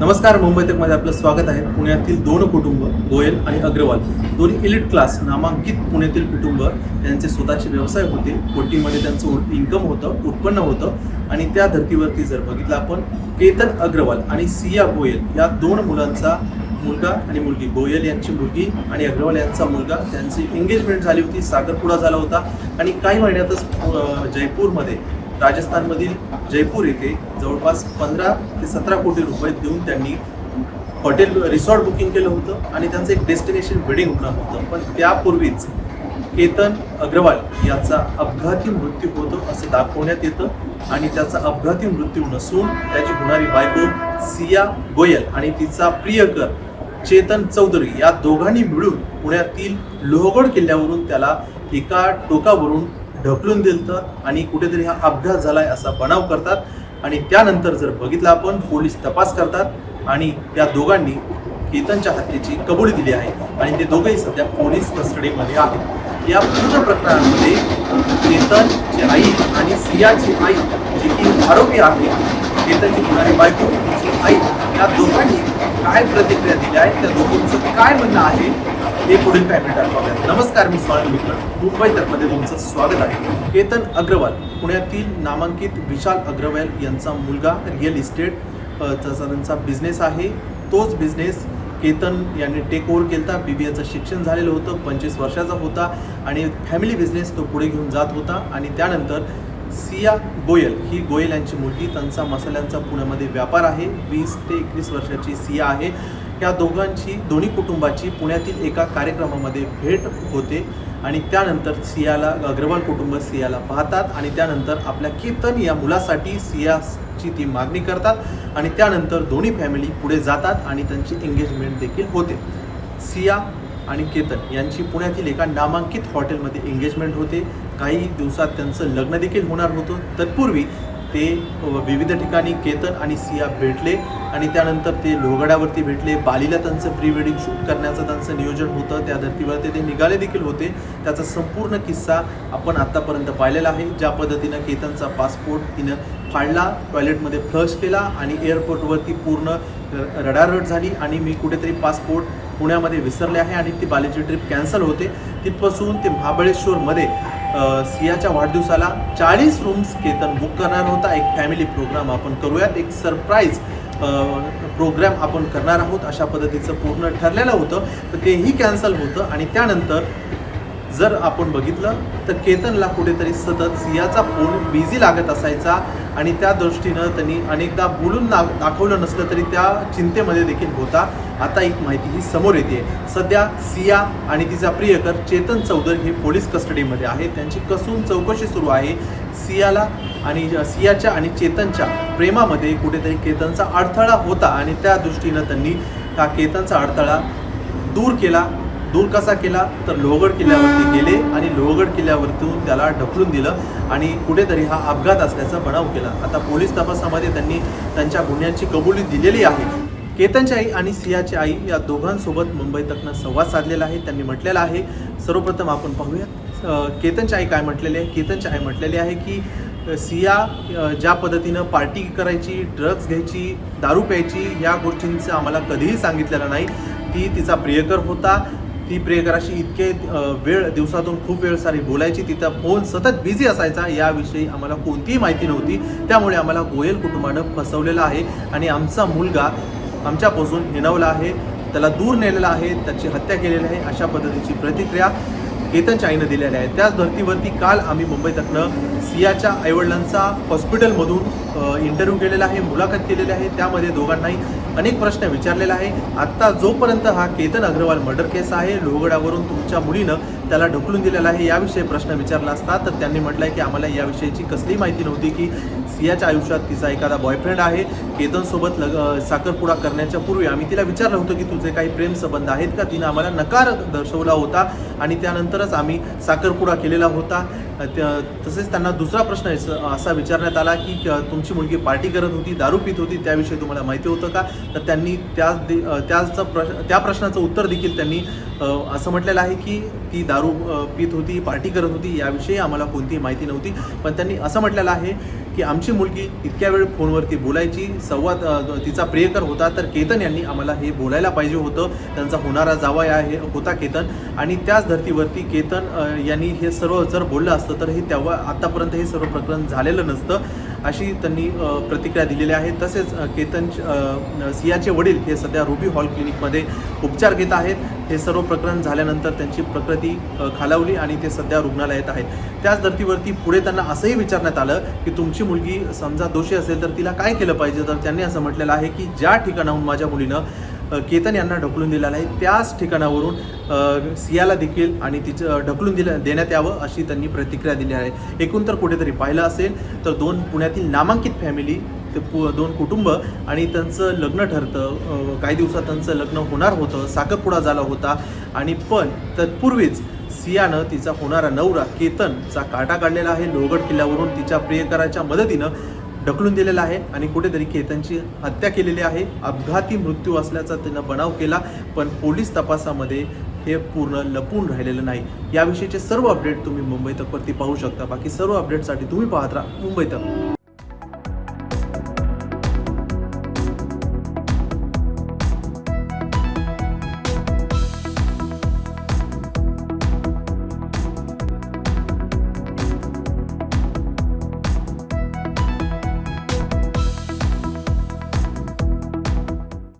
नमस्कार, मुंबई तकमध्ये आपलं स्वागत आहे. पुण्यातील दोन कुटुंब गोयल आणि अग्रवाल, दोन्ही एलिट क्लास नामांकित पुण्यातील कुटुंब. त्यांचे स्वतःचे व्यवसाय होते, कोटीमध्ये त्यांचं इन्कम होतं, उत्पन्न होतं. आणि त्या धर्तीवरती जर बघितलं आपण, केतन अग्रवाल आणि सिया गोयल या दोन मुलांचा मुलगा आणि मुलगी, गोयल यांची मुलगी आणि अग्रवाल यांचा मुलगा, त्यांची एंगेजमेंट झाली होती, साखरपुडा झाला होता. आणि काही महिन्यातच जयपूरमध्ये, राजस्थानमधील जयपूर येथे जवळपास 15 ते 17 कोटी रुपये देऊन त्यांनी हॉटेल रिसॉर्ट बुकिंग केलं होतं आणि त्यांचं एक डेस्टिनेशन वेडिंग होणार होतं. पण त्यापूर्वीच केतन अग्रवाल याचा अपघाती मृत्यू होतो असं दाखवण्यात येतं. आणि त्याचा अपघाती मृत्यू नसून त्याची होणारी बायको सिया गोयल आणि तिचा प्रियकर चेतन चौधरी या दोघांनी मिळून पुण्यातील लोहगड किल्ल्यावरून त्याला एका टोकावरून ढकलून दिलतं आणि कुठेतरी हा अपघात झालाय असा बनाव करतात. आणि त्यानंतर जर बघितलं आपण, पोलीस तपास करतात आणि त्या दोघांनी केतनच्या हत्येची कबुली दिली आहे आणि ते दोघंही सध्या पोलीस कस्टडीमध्ये आहेत. या पूर्ण प्रकरणामध्ये केतनची आई आणि सियाची आई, जी की आरोपी आहे, केतनची होणारी बायको, तिची आई, या दोघांनी काय प्रतिक्रिया दिल्या आहेत, त्या दोघांचं काय म्हणणं आहे हे पुढील काही मिनिटात पाहूयात. नमस्कार, मी स्वागत मित्र, मुंबई तकमध्ये तुमचं स्वागत आहे. केतन अग्रवाल पुण्यातील नामांकित विशाल अग्रवाल यांचा मुलगा, रिअल इस्टेट तसा त्यांचा बिझनेस आहे. तोच बिझनेस केतन यांनी टेक ओव्हर केला. BBAचं शिक्षण झालेलं होतं, 25 वर्षाचा होता आणि फॅमिली बिझनेस तो पुढे घेऊन जात होता. आणि त्यानंतर सिया गोयल ही गोयल यांची मुलगी, त्यांचा मसाल्यांचा पुण्यामध्ये व्यापार आहे. 20 ते 21 वर्षाची सिया आहे. या दोन्ही कुटुंबाची पुण्यातील एका कार्यक्रमामध्ये भेट होते आणि त्यानंतर सियाला, अग्रवाल कुटुंब सियाला पाहतात आणि त्यानंतर आपल्या केतन या मुलासाठी सियाची ती मागणी करतात आणि त्यानंतर दोन्ही फॅमिली पुढे जातात आणि त्यांची एंगेजमेंट देखील होते. सिया आणि केतन यांची पुण्यातील एका नामांकित हॉटेलमध्ये एंगेजमेंट होते. काही दिवसात त्यांचं लग्न देखील होणार होतं. तत्पूर्वी ते विविध ठिकाणी केतन आणि सिया भेटले आणि त्यानंतर ते लोहगडावरती भेटले. बालीला त्यांचं प्री वेडिंग शूट करण्याचं त्यांचं नियोजन होतं. त्या धर्तीवरती ते निघाले देखील होते. त्याचा संपूर्ण किस्सा आपण आत्तापर्यंत पाहिलेला आहे. ज्या पद्धतीनं केतनचा पासपोर्ट तिनं फाडला, टॉयलेटमध्ये फ्लश केला आणि एअरपोर्टवरती पूर्ण रडारड झाली आणि मी कुठेतरी पासपोर्ट पुण्यामध्ये विसरले आहे आणि ती बालीची ट्रिप कॅन्सल होते. तिथपासून ते महाबळेश्वरमध्ये सियाच्या वाढदिवसाला 40 रूम्स केतन बुक करणार होता. एक फॅमिली प्रोग्राम आपण करूयात, एक सरप्राईज प्रोग्राम आपण करणार आहोत अशा पद्धतीचं पूर्ण ठरलेलं होतं. तर तेही कॅन्सल होतं. आणि त्यानंतर जर आपण बघितलं तर केतनला कुठेतरी सतत सियाचा फोन बिझी लागत असायचा आणि त्या दृष्टीनं त्यांनी अनेकदा बोलून दाखवलं नसलं तरी त्या चिंतेमध्ये देखील होता. आता एक माहिती ही समोर येते. सध्या सिया आणि तिचा प्रियकर चेतन चौधरी हे पोलीस कस्टडीमध्ये आहे. त्यांची कसून चौकशी सुरू आहे. सियाच्या आणि चेतनच्या प्रेमामध्ये कुठेतरी केतनचा अडथळा होता आणि त्या दृष्टीनं त्यांनी हा केतनचा अडथळा दूर कसा केला तर लोहगड किल्ल्यावरती गेले आणि लोहगड किल्ल्यावरतून त्याला ढकलून दिलं आणि कुठेतरी हा अपघात असल्याचा बनाव केला. आता पोलीस तपासामध्ये त्यांनी त्यांच्या गुन्ह्यांची कबुली दिलेली आहे. केतनची आई आणि सियाची आई या दोघांसोबत मुंबई तकनं संवाद साधलेला आहे. त्यांनी म्हटलेलं आहे, सर्वप्रथम आपण पाहूया केतनची आई काय म्हटलेली आहे. केतनची आई म्हटलेली आहे की सिया ज्या पद्धतीनं पार्टी करायची, ड्रग्ज घ्यायची, दारू प्यायची, या गोष्टींचं आम्हाला कधीही सांगितलेलं नाही. ती तिचा प्रियकर होता. ती प्रियकराशी इतके दिवसातून खूप वेळ सारी बोलायची. तिचा फोन सतत बिझी असायचा. याविषयी आम्हाला कोणतीही माहिती नव्हती. त्यामुळे आम्हाला गोयल कुटुंबानं फसवलेलं आहे आणि आमचा मुलगा आमच्यापासून हिणवला आहे, त्याला दूर नेलेला आहे, त्याची हत्या केलेली आहे, अशा पद्धतीची प्रतिक्रिया केतनच्या आईनं दिलेली आहे. त्याच धर्तीवरती काल आम्ही मुंबई तकनं सियाच्या आईवडिलांचा हॉस्पिटलमधून इंटरव्ह्यू केलेला आहे, मुलाखत केलेली आहे. त्यामध्ये दोघांनाही अनेक प्रश्न विचारलेला आहे. आत्ता जोपर्यंत हा केतन अग्रवाल मर्डर केस आहे, लोहगडावरून तुमच्या मुलीनं त्याला ढकलून दिलेला आहे, याविषयी प्रश्न विचारला असता तर त्यांनी म्हटलं आहे की आम्हाला याविषयीची कसलीही माहिती नव्हती की सियाच्या आयुष्यात तिचा एखादा बॉयफ्रेंड आहे. केतनसोबत साखरपुडा करण्याच्या पूर्वी आम्ही तिला विचारलं होतं की तुझे काही प्रेमसंबंध आहेत का. तिनं आम्हाला नकार दर्शवला होता आणि त्यानंतरच आम्ही साखरपुडा केलेला होता. तसेच त्यांना दुसरा प्रश्न असा विचारण्यात आला की तुमची मुलगी पार्टी करत होती, दारू पित होती, त्याविषयी तुम्हाला माहिती होतं का? तर त्यांनी त्या प्रश्नाचं उत्तर देखील त्यांनी असं म्हटलेलं आहे की ती दारू पित होती, पार्टी करत होती, याविषयी आम्हाला कोणतीही माहिती नव्हती. पण त्यांनी असं म्हटलेलं आहे की आमची मुलगी इतक्या वेळ फोनवरती बोलायची, संवाद तिचा प्रियकर होता, तर केतन यांनी आम्हाला हे बोलायला पाहिजे होतं. त्यांचा होणारा जावई होता केतन, आणि त्याच धर्तीवरती केतन यांनी हे सर्व जर बोललं असतं तर हे तेव्हा आत्तापर्यंत हे सर्व प्रकरण झालेलं नसतं, अशी त्यांनी प्रतिक्रिया दिलेली आहे. तसेच केतन सियाचे वडील हे सध्या रुबी हॉल क्लिनिकमध्ये उपचार घेत आहेत. हे सर्व प्रकरण झाल्यानंतर त्यांची प्रकृती खालावली आणि ते सध्या रुग्णालयात आहेत. त्याच धर्तीवरती पुढे त्यांना असंही विचारण्यात आलं की तुमची मुलगी समजा दोषी असेल तर तिला काय केलं पाहिजे? तर त्यांनी असं म्हटलेलं आहे की ज्या ठिकाणाहून माझ्या मुलीनं केतन यांना ढकलून दिलेलं आहे त्याच ठिकाणावरून सियाला देखील आणि तिचं ढकलून देण्यात यावं, अशी त्यांनी प्रतिक्रिया दिली आहे. एकूण तर कुठेतरी पाहिलं असेल तर दोन पुण्यातील नामांकित फॅमिली, ते दोन कुटुंब, आणि त्यांचं लग्न ठरतं. काही दिवसात त्यांचं लग्न होणार होतं, साखरपुडा झाला होता, आणि पण तत्पूर्वीच सियानं तिचा होणारा नवरा केतनचा काटा काढलेला आहे. लोहगड किल्ल्यावरून तिच्या प्रियकराच्या मदतीनं ढकलून दिलेला आहे आणि कुठेतरी केतनची हत्या केलेली आहे. अपघाती मृत्यू असल्याचा त्यानं बनाव केला, पण पोलीस तपासामध्ये हे पूर्ण लपून राहिलेलं नाही. याविषयीचे सर्व अपडेट तुम्ही मुंबई तकवरती पाहू शकता. बाकी सर्व अपडेटसाठी तुम्ही पाहत राहा मुंबई तक.